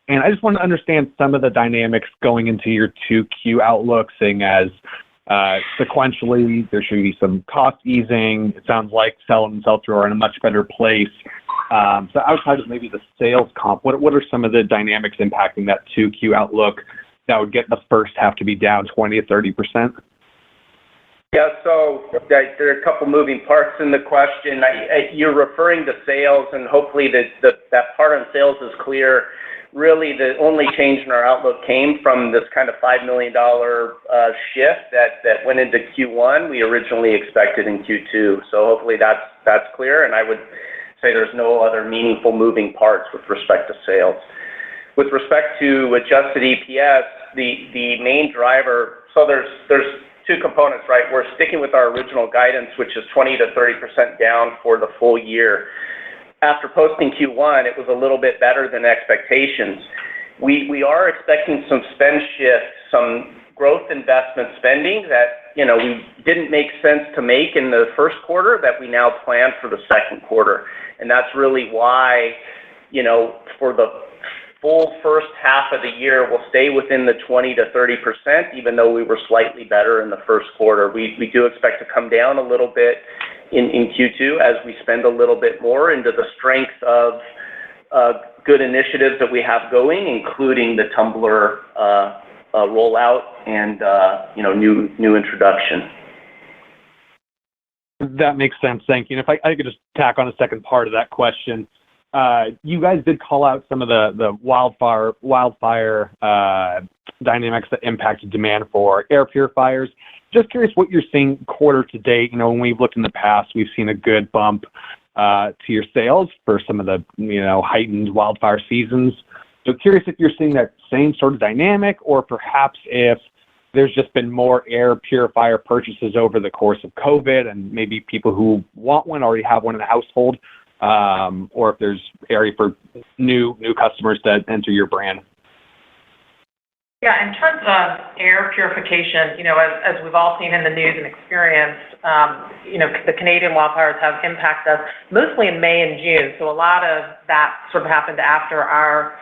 And I just want to understand some of the dynamics going into your 2Q outlook, seeing as sequentially there should be some cost easing. It sounds like sell-in and sell-through are in a much better place. So outside of maybe the sales comp, what are some of the dynamics impacting that 2Q outlook that would get the first half to be down 20 to 30%? Yeah, so there are a couple moving parts in the question. You're referring to sales, and hopefully that part on sales is clear. Really, the only change in our outlook came from this kind of $5 million shift that went into Q1 we originally expected in Q2. So hopefully that's clear, and I would say there's no other meaningful moving parts with respect to sales. With respect to adjusted EPS, the main driver, so there's two components, right? We're sticking with our original guidance, which is 20 to 30% down for the full year. After posting Q1, it was a little bit better than expectations. We are expecting some spend shift, some growth investment spending that, we didn't make sense to make in the first quarter that we now plan for the second quarter. And that's really why, for the full first half of the year, we'll stay within the 20 to 30%, even though we were slightly better in the first quarter. We do expect to come down a little bit in Q2 as we spend a little bit more into the strength of good initiatives that we have going, including the Tumbler rollout and new introduction. That makes sense. Thank you. And if I could just tack on a second part of that question, you guys did call out some of the wildfire dynamics that impacted demand for air purifiers. Just curious what you're seeing quarter to date. When we've looked in the past, we've seen a good bump to your sales for some of the heightened wildfire seasons. So curious if you're seeing that same sort of dynamic, or perhaps if there's just been more air purifier purchases over the course of COVID, and maybe people who want one already have one in the household, or if there's area for new customers to enter your brand. Yeah, in terms of air purification, as we've all seen in the news and experienced, the Canadian wildfires have impacted us mostly in May and June. So a lot of that sort of happened after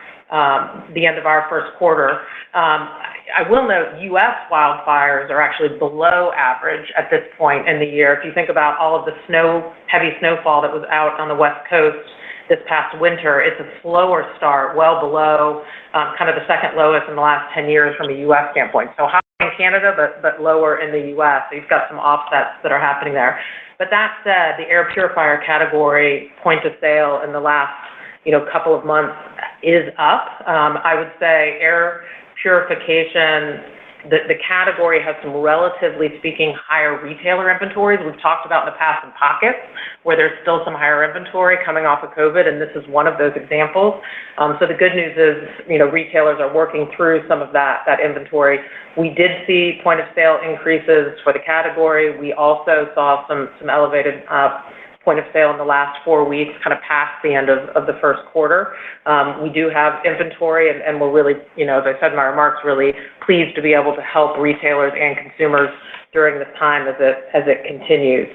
the end of our first quarter. I will note U.S. wildfires are actually below average at this point in the year. If you think about all of the heavy snowfall that was out on the West Coast this past winter, it's a slower start, well below kind of the second lowest in the last 10 years from a U.S. standpoint. So high in Canada, but lower in the U.S. So you've got some offsets that are happening there. But that said, the air purifier category point of sale in the last couple of months is up. I would say air purification, the category has some, relatively speaking, higher retailer inventories. We've talked about in the past in pockets where there's still some higher inventory coming off of COVID, and this is one of those examples. So the good news is, retailers are working through some of that inventory. We did see point of sale increases for the category. We also saw some elevated point of sale in the last 4 weeks, kind of past the end of the first quarter. We do have inventory, and we're really, as I said in my remarks, really pleased to be able to help retailers and consumers during this time as it continues.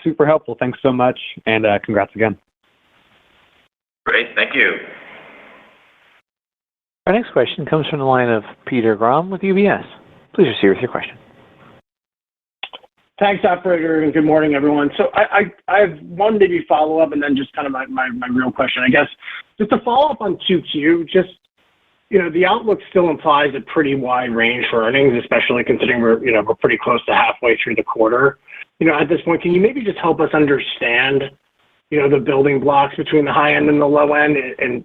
Super helpful. Thanks so much, and congrats again. Great. Thank you. Our next question comes from the line of Peter Grom with UBS. Please proceed with your question. Thanks, operator, and good morning, everyone. So I have one maybe follow-up and then just kind of my real question. I guess just to follow up on 2Q, just the outlook still implies a pretty wide range for earnings, especially considering we're pretty close to halfway through the quarter. At this point, can you maybe just help us understand, the building blocks between the high end and the low end and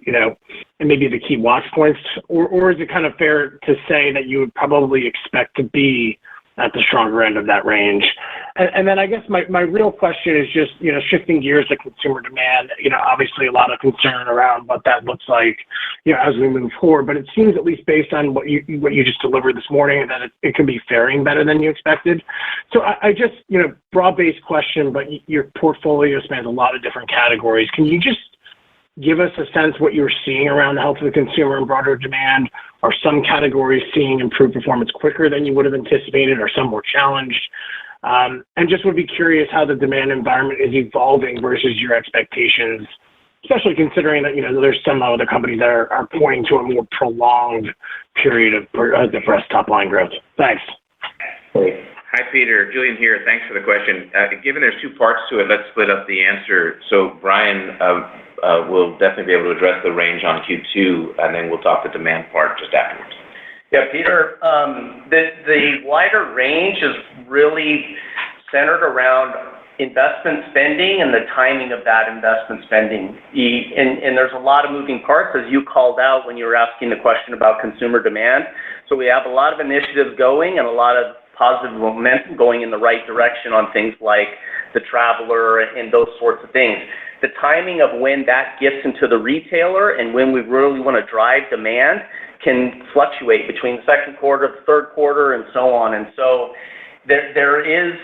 maybe the key watch points? Or is it kind of fair to say that you would probably expect to be at the stronger end of that range? And then I guess my real question is just, shifting gears to consumer demand, obviously a lot of concern around what that looks like, as we move forward, but it seems, at least based on what you just delivered this morning, that it could be faring better than you expected. So I just, broad-based question, but your portfolio spans a lot of different categories. Can you just give us a sense what you're seeing around the health of the consumer and broader demand? Are some categories seeing improved performance quicker than you would have anticipated, or some more challenged? And just would be curious how the demand environment is evolving versus your expectations, especially considering that, there's some other companies that are pointing to a more prolonged period of depressed top-line growth. Thanks. Hi, Peter. Julian here. Thanks for the question. Given there's two parts to it, let's split up the answer. So Brian will definitely be able to address the range on Q2, and then we'll talk the demand part just afterwards. Yeah, Peter, the wider range is really centered around investment spending and the timing of that investment spending. And there's a lot of moving parts, as you called out when you were asking the question about consumer demand. So we have a lot of initiatives going and a lot of positive momentum going in the right direction on things like the traveler and those sorts of things. The timing of when that gets into the retailer and when we really want to drive demand can fluctuate between the second quarter, the third quarter, and so on. And so there is,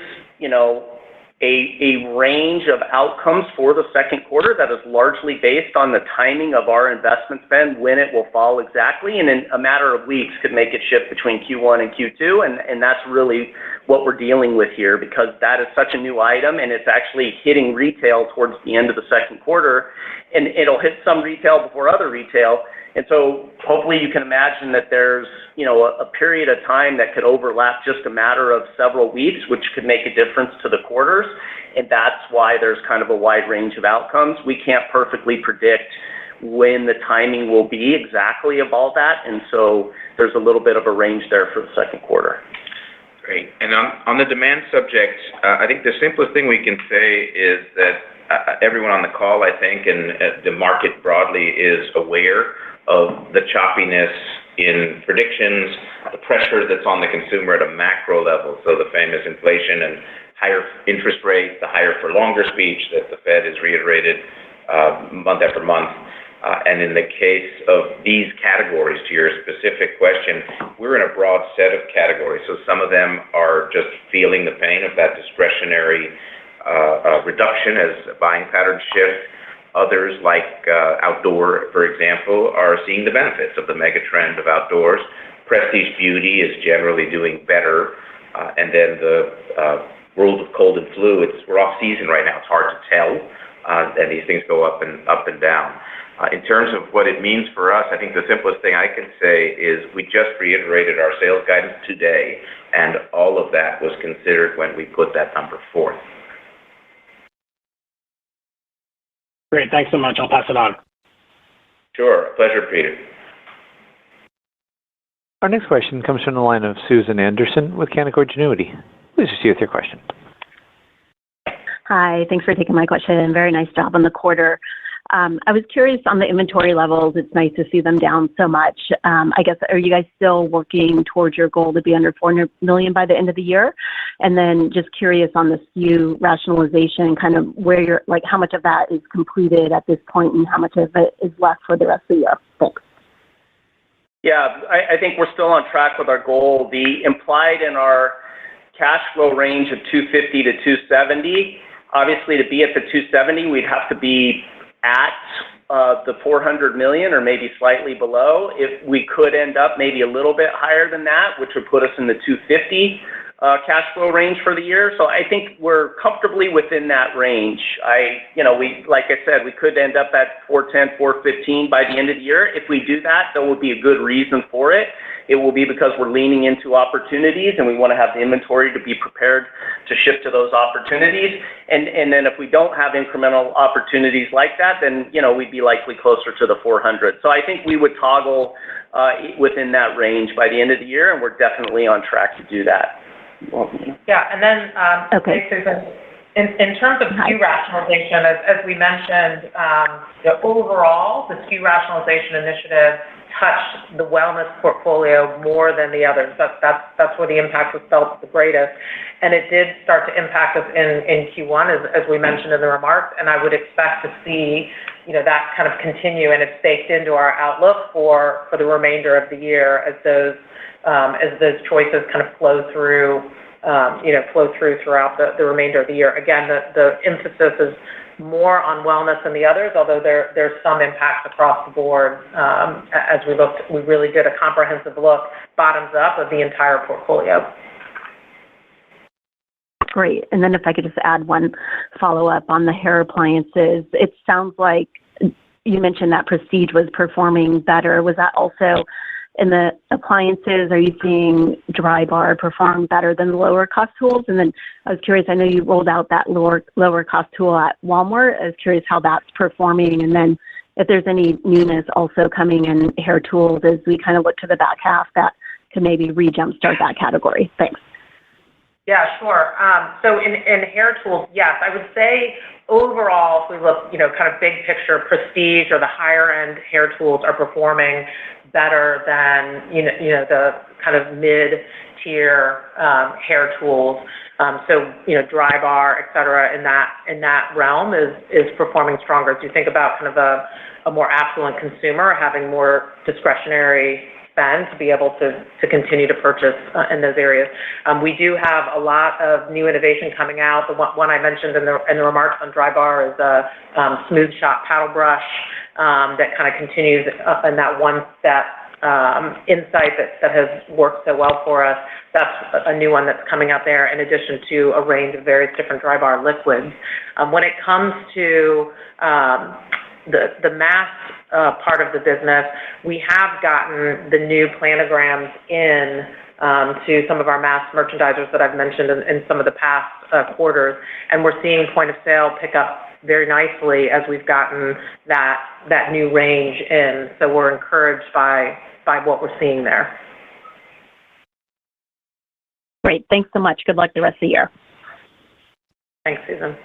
a range of outcomes for the second quarter that is largely based on the timing of our investment spend, when it will fall exactly, and in a matter of weeks could make it shift between Q1 and Q2, and that's really what we're dealing with here, because that is such a new item, and it's actually hitting retail towards the end of the second quarter, and it'll hit some retail before other retail. And so hopefully you can imagine that there's, a period of time that could overlap just a matter of several weeks, which could make a difference to the quarters. And that's why there's kind of a wide range of outcomes. We can't perfectly predict when the timing will be exactly of all that. And so there's a little bit of a range there for the second quarter. Great. And on the demand subject, I think the simplest thing we can say is that everyone on the call, I think, and the market broadly is aware of the choppiness in predictions, the pressure that's on the consumer at a macro level. So the famous inflation and higher interest rates, the higher for longer speech that the Fed has reiterated month after month. And in the case of these categories, to your specific question, we're in a broad set of categories. So some of them are just feeling the pain of that discretionary reduction as buying patterns shift. Others, like outdoor, for example, are seeing the benefits of the mega trend of outdoors. Prestige beauty is generally doing better. And then the world of cold and flu, we're off season right now. It's hard to tell. And these things go up and down. In terms of what it means for us, I think the simplest thing I can say is we just reiterated our sales guidance today, and all of that was considered when we put that number forth. Great. Thanks so much. I'll pass it on. Sure. Pleasure, Peter. Our next question comes from the line of Susan Anderson with Canaccord Genuity. Please proceed with your question. Hi. Thanks for taking my question. Very nice job on the quarter. I was curious on the inventory levels. It's nice to see them down so much. I guess, are you guys still working towards your goal to be under $400 million by the end of the year? And then just curious on the SKU rationalization, kind of where how much of that is completed at this point and how much of it is left for the rest of the year? Thanks. Yeah, I think we're still on track with our goal. The implied in our cash flow range of 250 to 270, obviously to be at the 270, we'd have to be at the $400 million or maybe slightly below. If we could end up maybe a little bit higher than that, which would put us in the 250 cash flow range for the year. So I think we're comfortably within that range. Like I said, we could end up at 410, 415 by the end of the year. If we do that, there will be a good reason for it. It will be because we're leaning into opportunities and we want to have the inventory to be prepared to ship to those opportunities. And then if we don't have incremental opportunities like that, then, we'd be likely closer to the 400. So I think we would toggle within that range by the end of the year, and we're definitely on track to do that. Yeah, and then, Okay. Susan, in terms of SKU rationalization, as we mentioned, overall, the SKU rationalization initiative touched the wellness portfolio more than the others. That's where the impact was felt the greatest. And it did start to impact us in Q1, as we mentioned in the remarks, and I would expect to see, that kind of continue, and it's baked into our outlook for the remainder of the year as those choices kind of flow through throughout the remainder of the year. Again, the emphasis is more on wellness than the others, although there's some impact across the board. As we really did a comprehensive look, bottoms up, of the entire portfolio. Great. And then if I could just add one follow-up on the hair appliances. It sounds like you mentioned that Prestige was performing better. Was that also in the appliances? Are you seeing Dry Bar perform better than the lower cost tools? And then I was curious, I know you rolled out that lower cost tool at Walmart. I was curious how that's performing. And then if there's any newness also coming in hair tools as we kind of look to the back half that could maybe re-jumpstart that category. Thanks. Yeah, sure. So in hair tools, yes, I would say overall, if we look, kind of big picture, Prestige or the higher end hair tools are performing better than, the kind of mid-tier hair tools. So, Dry Bar, et cetera, in that realm is performing stronger. As you think about kind of a more affluent consumer having more discretionary spend to be able to continue to purchase in those areas. We do have a lot of new innovation coming out. The one I mentioned in the remarks on Dry Bar is a Smooth Shot paddle brush that kind of continues in that one-step insight that has worked so well for us. That's a new one that's coming out there in addition to a range of various different Dry Bar liquids. When it comes to the mass part of the business, we have gotten the new planograms in to some of our mass merchandisers that I've mentioned in some of the past quarters, and we're seeing point of sale pick up very nicely as we've gotten that new range in. So we're encouraged by what we're seeing there. Great. Thanks so much. Good luck the rest of the year. Thanks, Susan.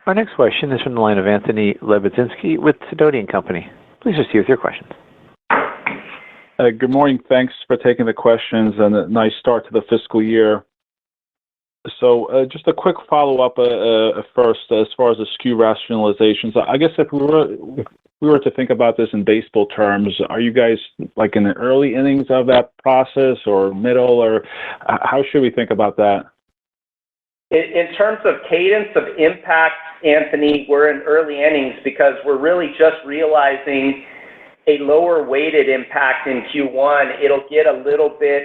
Our next question is from the line of Anthony Lebiedzinski with Sidoti & Company. Please proceed with your questions. Good morning. Thanks for taking the questions and a nice start to the fiscal year. So just a quick follow-up first as far as the SKU rationalization. So I guess if we were to think about this in baseball terms, are you guys like in the early innings of that process or middle, or how should we think about that? In terms of cadence of impact, Anthony, we're in early innings because we're really just realizing a lower weighted impact in Q1. It'll get a little bit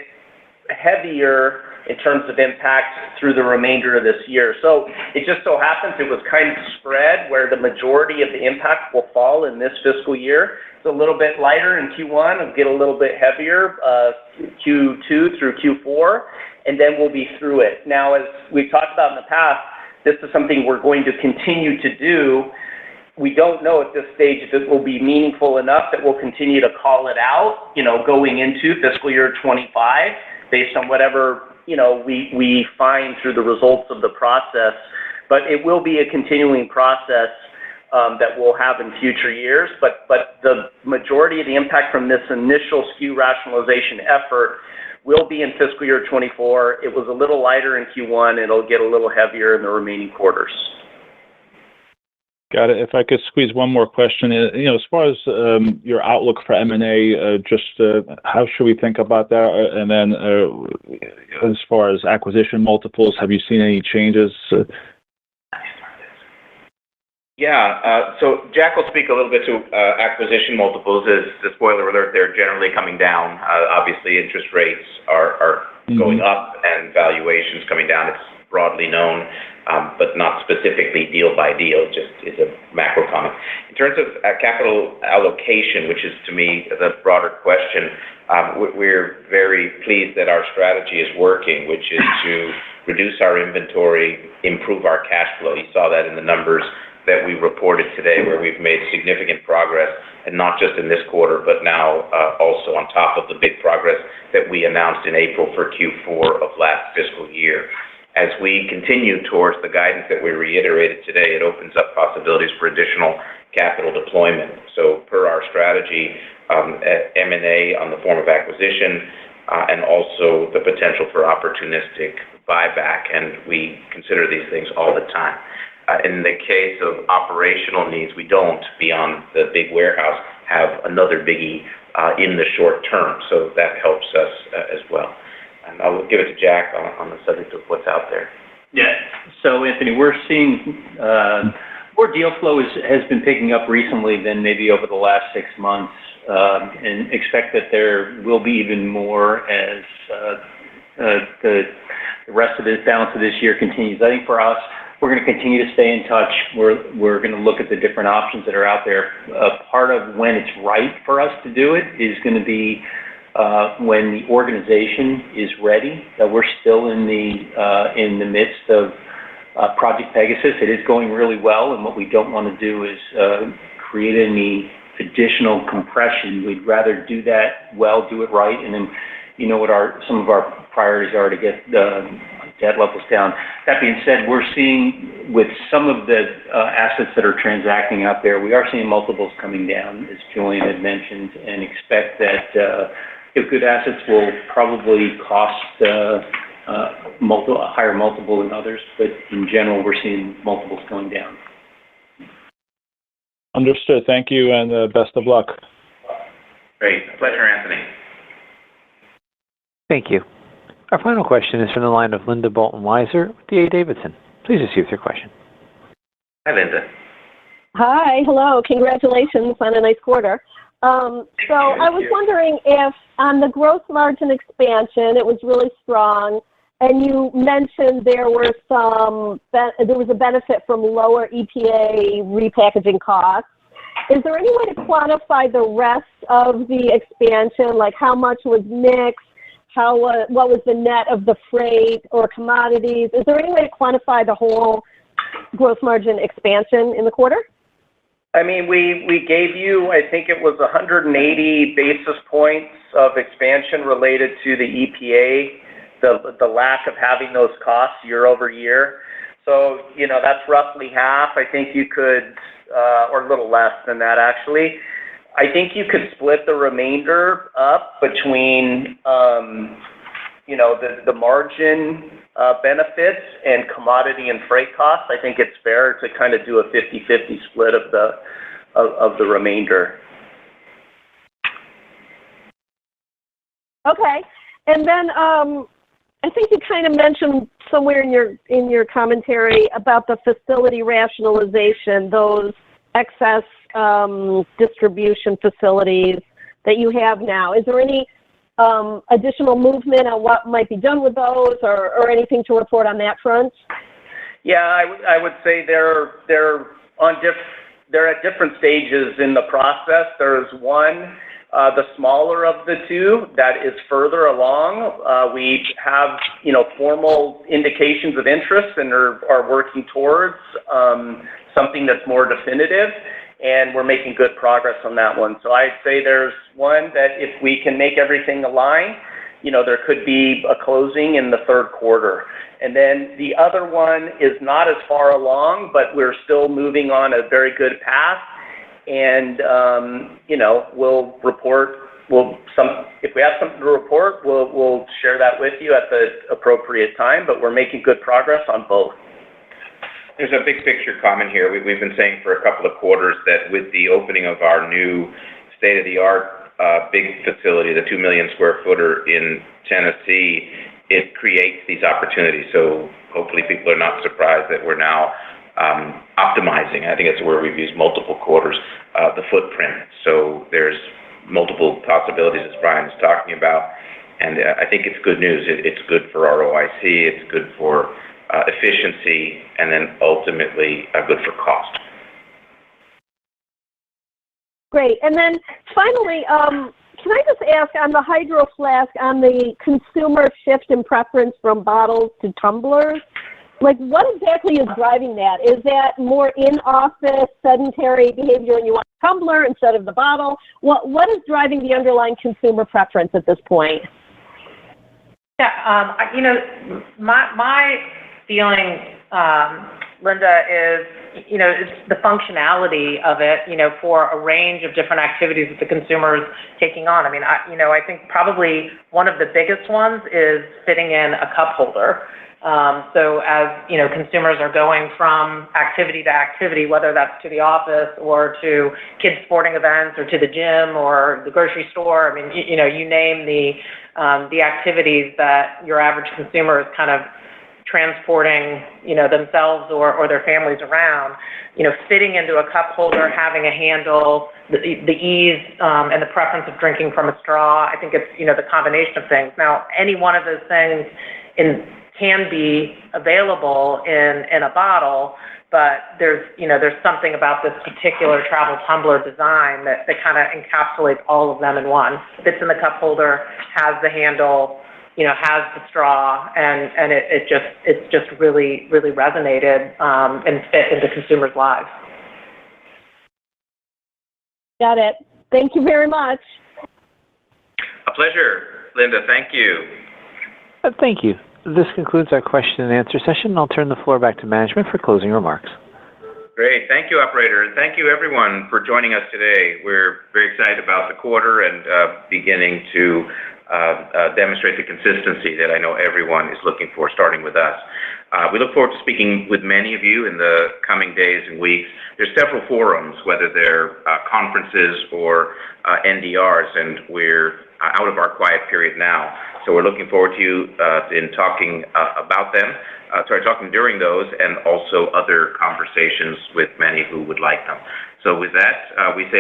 heavier in terms of impact through the remainder of this year. So it just so happens it was kind of spread where the majority of the impact will fall in this fiscal year. It's a little bit lighter in Q1. It'll get a little bit heavier Q2 through Q4, and then we'll be through it. Now, as we've talked about in the past, this is something we're going to continue to do. We don't know at this stage if it will be meaningful enough that we'll continue to call it out, going into fiscal year 25 based on whatever, we find through the results of the process. But it will be a continuing process that we'll have in future years. But the majority of the impact from this initial SKU rationalization effort will be in fiscal year 24. It was a little lighter in Q1. It'll get a little heavier in the remaining quarters. Got it. If I could squeeze one more question, as far as your outlook for M&A, how should we think about that? And then as far as acquisition multiples, have you seen any changes? So Jack will speak a little bit to acquisition multiples. As the spoiler alert, they're generally coming down. Obviously, interest rates are going up and valuations coming down. It's broadly known, but not specifically deal by deal, just is a macro comment. In terms of capital allocation, which is to me the broader question, we're very pleased that our strategy is working, which is to reduce our inventory, improve our cash flow. You saw that in the numbers that we reported today, where we've made significant progress, and not just in this quarter, but now also on top of the big progress that we announced in April for Q4 of last fiscal year. As we continue towards the guidance that we reiterated today, it opens up possibilities for additional capital deployment. So per our strategy, M&A on the form of acquisition, and also the potential for opportunistic buyback, and we consider these things all the time. In the case of operational needs, we don't, beyond the big warehouse, have another biggie in the short term, so that helps us as well. And I'll give it to Jack on the subject of what's out there. Yeah. So, Anthony, we're seeing more deal flow has been picking up recently than maybe over the last 6 months, and expect that there will be even more as the rest of the balance of this year continues. I think for us, we're going to continue to stay in touch. We're going to look at the different options that are out there. Part of when it's right for us to do it is going to be when the organization is ready. That we're still in the midst of Project Pegasus. It is going really well, and what we don't want to do is create any additional compression. We'd rather do that well, do it right, and then you know what some of our priorities are to get debt levels down. That being said, we're seeing with some of the assets that are transacting out there, we are seeing multiples coming down, as Julian had mentioned, and expect that good assets will probably cost a higher multiple than others, but in general, we're seeing multiples going down. Understood. Thank you, and best of luck. Great. Pleasure, Anthony. Thank you. Our final question is from the line of Linda Bolton-Weiser with D.A. Davidson. Please proceed with your question. Hi, Linda. Hi. Hello. Congratulations on a nice quarter. So I was wondering if on the gross margin expansion, it was really strong, and you mentioned there was a benefit from lower EPA repackaging costs. Is there any way to quantify the rest of the expansion, like how much was mix? What was the net of the freight or commodities? Is there any way to quantify the whole gross margin expansion in the quarter? I mean, we gave you, I think it was 180 basis points of expansion related to the EPA, the lack of having those costs year over year. So, that's roughly half. I think you could, or a little less than that, actually. I think you could split the remainder up between, the margin benefits and commodity and freight costs. I think it's fair to kind of do a 50-50 split of the remainder. Okay, and then I think you kind of mentioned somewhere in your commentary about the facility rationalization, those excess distribution facilities that you have now. Is there any additional movement on what might be done with those, or anything to report on that front? Yeah, I would say they're at different stages in the process. There's one, the smaller of the two, that is further along. We have formal indications of interest and are working towards something that's more definitive, and we're making good progress on that one. So I'd say there's one that if we can make everything align, there could be a closing in the third quarter. And then the other one is not as far along, but we're still moving on a very good path. And, we'll report, if we have something to report, we'll share that with you at the appropriate time, but we're making good progress on both. There's a big picture comment here. We've been saying for a couple of quarters that with the opening of our new state-of-the-art big facility, the 2 million square footer in Tennessee, it creates these opportunities. So hopefully people are not surprised that we're now optimizing. I think that's where we've used multiple quarters, the footprint. So there's multiple possibilities, as Brian is talking about, and I think it's good news. It's good for ROIC, it's good for efficiency, and then ultimately good for cost. Great. And then finally, can I just ask on the Hydro Flask, on the consumer shift in preference from bottles to tumblers, like what exactly is driving that? Is that more in-office sedentary behavior and you want a tumbler instead of the bottle? What is driving the underlying consumer preference at this point? Yeah, my feeling, Linda, is, it's the functionality of it, for a range of different activities that the consumer is taking on. I mean, I think probably one of the biggest ones is fitting in a cup holder. So as, consumers are going from activity to activity, whether that's to the office or to kids' sporting events or to the gym or the grocery store, I mean, you name the activities that your average consumer is kind of transporting, themselves or their families around, fitting into a cup holder, having a handle, the ease and the preference of drinking from a straw. I think it's, the combination of things. Now, any one of those things can be available in a bottle, but there's something about this particular travel tumbler design that kind of encapsulates all of them in one. Fits in the cup holder, has the handle, has the straw, and it's just really, really resonated and fit into consumers' lives. Got it. Thank you very much. A pleasure, Linda. Thank you. Thank you. This concludes our question and answer session. I'll turn the floor back to management for closing remarks. Great. Thank you, operator. And thank you, everyone, for joining us today. We're very excited about the quarter and beginning to demonstrate the consistency that I know everyone is looking for, starting with us. We look forward to speaking with many of you in the coming days and weeks. There's several forums, whether they're conferences or NDRs, and we're out of our quiet period now. So we're looking forward to you in talking about them, talking during those, and also other conversations with many who would like them. So with that, we say